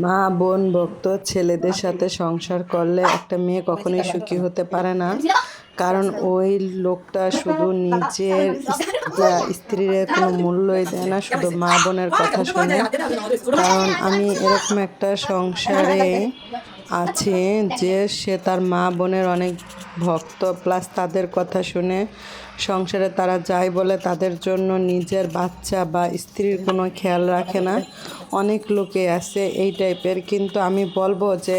মা বোন ভক্ত ছেলেদের সাথে সংসার করলে একটা মেয়ে কখনোই সুখী হতে পারে না। কারণ ওই লোকটা শুধু নিজের স্ত্রীর কোনো মূল্যই দেয় না, শুধু মা বোনের কথা শুনে। কারণ আমি এরকম একটা সংসারে আছি যে সে তার মা বোনের অনেক ভক্ত, প্লাস তাদের কথা শুনে সংসারে তারা যাই বলে তাদের জন্য নিজের বাচ্চা বা স্ত্রীর কোনো খেয়াল রাখে না। অনেক লোকে আছে এই টাইপের, কিন্তু আমি বলবো যে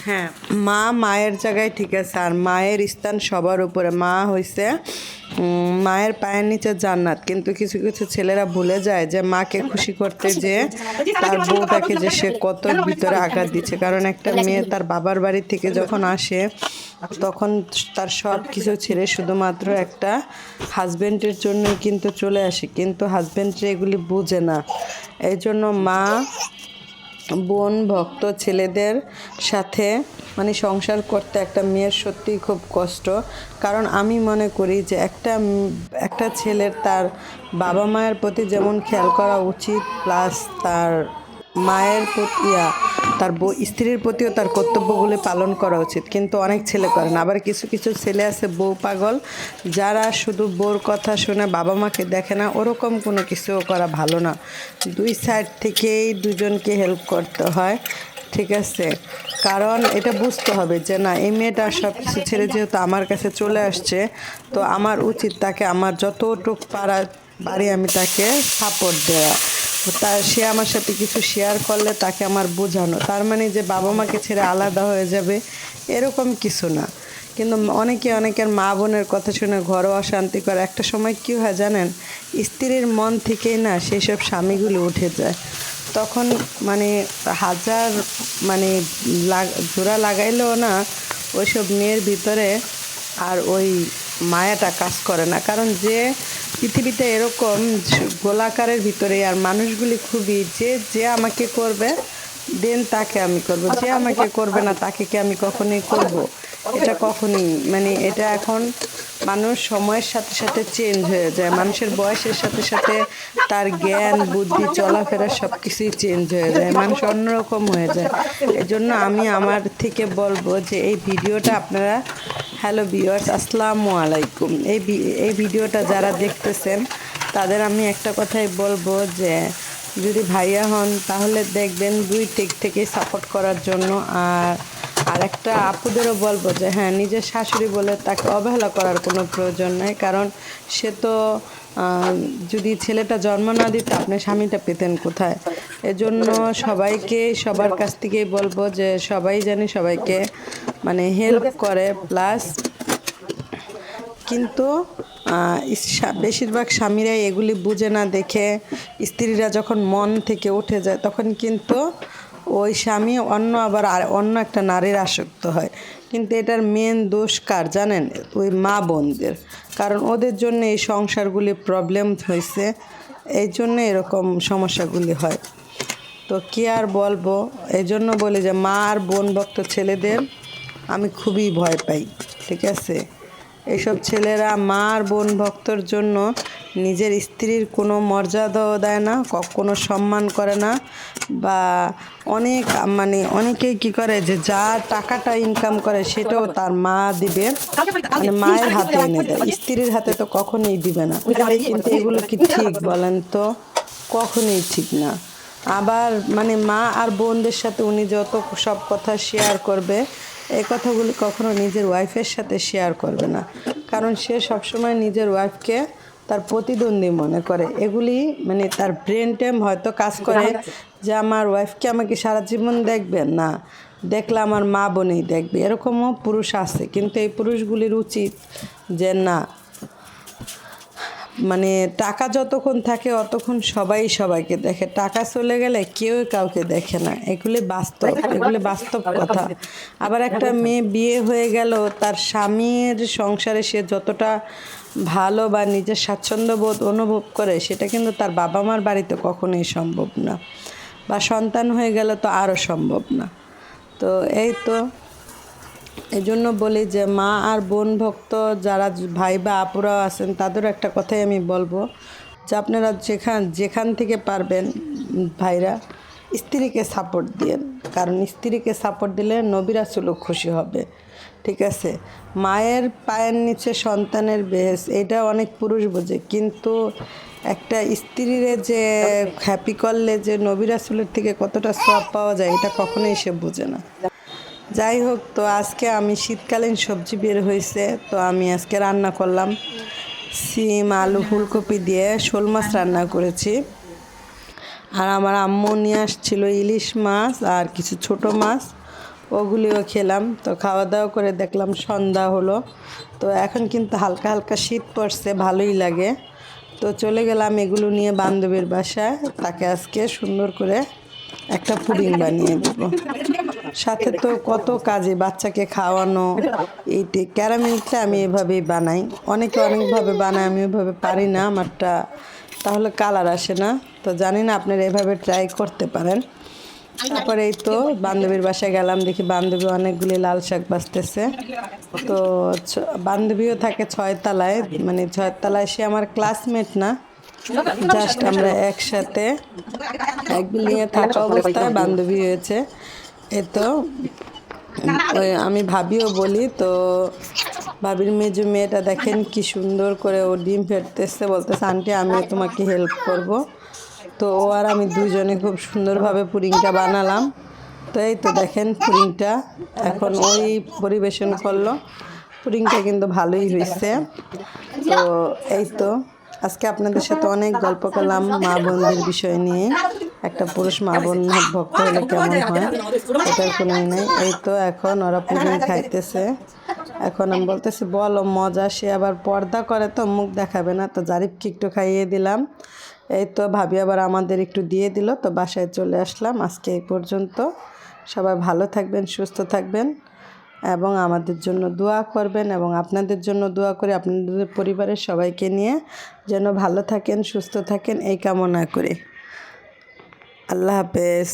হ্যাঁ, মায়ের জায়গায় ঠিক আছে, আর মায়ের স্থান সবার উপরে। মা হইছে মায়ের পায়ের নিচে জান্নাত। কিন্তু কিছু কিছু ছেলেরা ভুলে যায় যে মাকে খুশি করতে যে তার বউটাকে যে সে কত ভিতরে আঘাত দিচ্ছে। কারণ একটা মেয়ে তার বাবার বাড়ি থেকে যখন আসে তখন তার সব কিছু ছেড়ে শুধুমাত্র একটা হাজব্যান্ডের জন্যই কিন্তু চলে আসে, কিন্তু হাজব্যান্ডরা এগুলি বুঝে না। এই জন্য মা বোন ভক্ত ছেলেদের সাথে সংসার করতে একটা মেয়ের সত্যিই খুব কষ্ট। কারণ আমি মনে করি যে একটা ছেলের তার বাবা মায়ের প্রতি যেমন খেয়াল করা উচিত, প্লাস তার মায়ের প্রতি তার স্ত্রীর প্রতিও তার কর্তব্যগুলি পালন করা উচিত। কিন্তু অনেক ছেলে করে না। আবার কিছু কিছু ছেলে আছে বউ পাগল, যারা শুধু বউর কথা শুনে বাবা মাকে দেখে না। ওরকম কোনো কিছুও করা ভালো না। দুই সাইড থেকেই দুজনকে হেল্প করতে হয়, ঠিক আছে? কারণ এটা বুঝতে হবে যে না, এই মেয়েটা সব কিছু ছেড়ে যেহেতু আমার কাছে চলে আসছে, তো আমার উচিত তাকে আমার যতটুক পারি আমি তাকে সাপোর্ট দেওয়া। সে আমার সাথে কিছু শেয়ার করলে তাকে আমার বোঝানো। তার মানে যে বাবা মাকে ছেড়ে আলাদা হয়ে যাবে এরকম কিছু না। কিন্তু অনেকের মা বোনের কথা শুনে ঘরও অশান্তি করে। একটা সময় কী হয় জানেন, স্ত্রীর মন থেকেই না সেই সব স্বামীগুলি উঠে যায়। তখন হাজার জোড়া লাগাইলেও না ওইসব মেয়ের ভিতরে আর ওই মায়াটা কাজ করে না। কারণ যে পৃথিবীতে এরকম গোলাকারের ভিতরে আর মানুষগুলি খুবই যে আমাকে করবে দেন তাকে আমি করব, যে আমাকে করবে না তাকে কি আমি কখনোই করব? এটা কখনই এটা এখন মানুষ সময়ের সাথে সাথে চেঞ্জ হয়ে যায়। মানুষের বয়সের সাথে সাথে তার জ্ঞান বুদ্ধি চলাফেরা সব কিছুই চেঞ্জ হয়ে যায়, মানুষ অন্যরকম হয়ে যায়। এজন্য আমি আমার থেকে বলবো যে এই ভিডিওটা আপনারা, হ্যালো ভিউয়ার্স, আসসালামু আলাইকুম। এই ভিডিওটা যারা দেখতেছেন তাদের আমি একটা কথাই বলবো যে যদি ভাইয়া হন তাহলে দেখবেন দুই দিক থেকে সাপোর্ট করার জন্য। আর একটা আপুদেরও বলবো যে হ্যাঁ, নিজের শাশুড়ি বলে তাকে অবহেলা করার কোনো প্রয়োজন নেই। কারণ সে তো যদি ছেলেটা জন্ম না দিত আপনি স্বামীটা পেতেন কোথায়? এজন্য সবাইকে সবার কাছ থেকেই বলবো যে সবাই জানি সবাইকে হেল্প করে, প্লাস কিন্তু বেশিরভাগ স্বামীরাই এগুলি বুঝে না দেখে স্ত্রীরা যখন মন থেকে উঠে যায় তখন কিন্তু ওই স্বামী অন্য একটা নারীর আসক্ত হয়। কিন্তু এটার মেন দোষ কার জানেন? ওই মা বোনদের। কারণ ওদের জন্য এই সংসারগুলি প্রবলেম হয়েছে, এই জন্য এরকম সমস্যাগুলি হয়। তো কি আর বলবো, এই জন্য বলি যে মা আর বোন ভক্ত ছেলেদের আমি খুবই ভয় পাই, ঠিক আছে? এইসব ছেলেরা মা আর বোন ভক্তর জন্য নিজের স্ত্রীর কোনো মর্যাদাও দেয় না, কোনো সম্মান করে না। বা অনেকেই কী করে যে যা টাকাটা ইনকাম করে সেটাও তার মা দিবে, মায়ের হাতে এনে দেয়, স্ত্রীর হাতে তো কখনোই দিবে না। কিন্তু এগুলো কি ঠিক বলেন তো? কখনোই ঠিক না। আবার মা আর বোনদের সাথে উনি যত সব কথা শেয়ার করবে, এই কথাগুলি কখনো নিজের ওয়াইফের সাথে শেয়ার করবে না। কারণ সে সবসময় নিজের ওয়াইফকে তার প্রতিদ্বন্দ্বী মনে করে। এগুলি তার ব্রেন টাইম হয়তো কাজ করে যে আমার ওয়াইফকে আমাকে সারা জীবন দেখবে না, দেখলে আমার মা বোনেই দেখবে। এরকমও পুরুষ আছে, কিন্তু এই পুরুষগুলির উচিত যে না, টাকা যতক্ষণ থাকে অতক্ষণ সবাই সবাইকে দেখে, টাকা চলে গেলে কেউ কাউকে দেখে না। এগুলি বাস্তব কথা। আবার একটা মেয়ে বিয়ে হয়ে গেল, তার স্বামীর সংসারে সে যতটা ভালো বা নিজের স্বাচ্ছন্দ্য বোধ অনুভব করে সেটা কিন্তু তার বাবা মার বাড়িতে কখনোই সম্ভব না। বা সন্তান হয়ে গেলে তো আরও সম্ভব না। তো এই তো এই জন্য বলি যে মা আর বোন ভক্ত যারা ভাই বা আপুরা আছেন তাদেরও একটা কথাই আমি বলবো যে আপনারা যেখান থেকে পারবেন ভাইরা স্ত্রীকে সাপোর্ট দিয়েন, কারণ স্ত্রীকে সাপোর্ট দিলে নবী রাসূলও খুশি হবে। ঠিক আছে, মায়ের পায়ের নিচে সন্তানের বেহেস এটা অনেক পুরুষ বোঝে, কিন্তু একটা স্ত্রীরে যে হ্যাপি করলে যে নবী রাসূলের থেকে কতটা সওয়াব পাওয়া যায় এটা কখনোই সে বোঝে না। যাই হোক, তো আজকে আমি শীতকালীন সবজি বের হয়েছে, তো আমি আজকে রান্না করলাম সিম আলু ফুলকপি দিয়ে শোল মাছ রান্না করেছি। আর আমার আম্মু নিয়ে আসছিল ইলিশ মাছ আর কিছু ছোট মাছ, ওগুলিও খেলাম। তো খাওয়া দাওয়া করে দেখলাম সন্ধ্যা হলো, তো এখন কিন্তু হালকা হালকা শীত পড়ছে, ভালোই লাগে। তো চলে গেলাম এগুলো নিয়ে বান্ধবীর বাসায়, তাকে আজকে সুন্দর করে একটা পুডিং বানিয়ে দেবো। সাথে তো কত কাজে, বাচ্চাকে খাওয়ানো, এইটি ক্যারামেলটা আমি এভাবেই বানাই। অনেকে অনেকভাবে বানায়, আমি ওইভাবে পারি না, আমারটা তাহলে কালার আসে না। তো জানি না, আপনারা এভাবে ট্রাই করতে পারেন। তারপরে এই তো বান্ধবীর বাসায় গেলাম, দেখি বান্ধবী অনেকগুলি লাল শাক বাছতেছে। তো বান্ধবীও থাকে 6 তলায়, মানে 6 তলায়, সে আমার ক্লাসমেট না, জাস্ট আমরা একসাথে এক বিল্ডিংয়ে থাকা অবস্থায় বান্ধবী হয়েছে। এ তো আমি ভাবিও বলি। তো ভাবির মেজো মেয়েটা দেখেন কি সুন্দর করে ও ডিম ফেটতেছে, বলতেছে আন্টি আমিও তোমাকে হেল্প করব। তো ও আর আমি দুজনে খুব সুন্দরভাবে পুডিংটা বানালাম। তো এই তো দেখেন পুডিংটা এখন ওই পরিবেশন করলো। পুডিংটা কিন্তু ভালোই হয়েছে। তো এই তো আজকে আপনাদের সাথে অনেক গল্প করলাম মা বোনদের বিষয় নিয়ে। একটা পুরুষ মা বোন ভক্ত হলে কেমন হয় এটার কোনোই নাই। এই তো এখন ওরা পুডিং খাইতেছে। এখন আমি বলতেছি বলো মজা, সে আবার পর্দা করে তো মুখ দেখাবে না, তো জারিফকে একটু খাইয়ে দিলাম। এই তো ভাবি আবার আমাদের একটু দিয়ে দিল, তো বাসায় চলে আসলাম। আজকে এই পর্যন্ত, সবাই ভালো থাকবেন, সুস্থ থাকবেন এবং আমাদের জন্য দোয়া করবেন, এবং আপনাদের জন্য দোয়া করে আপনাদের পরিবারের সবাইকে নিয়ে যেন ভালো থাকেন, সুস্থ থাকেন এই কামনা করে। আল্লাহ হাফেজ।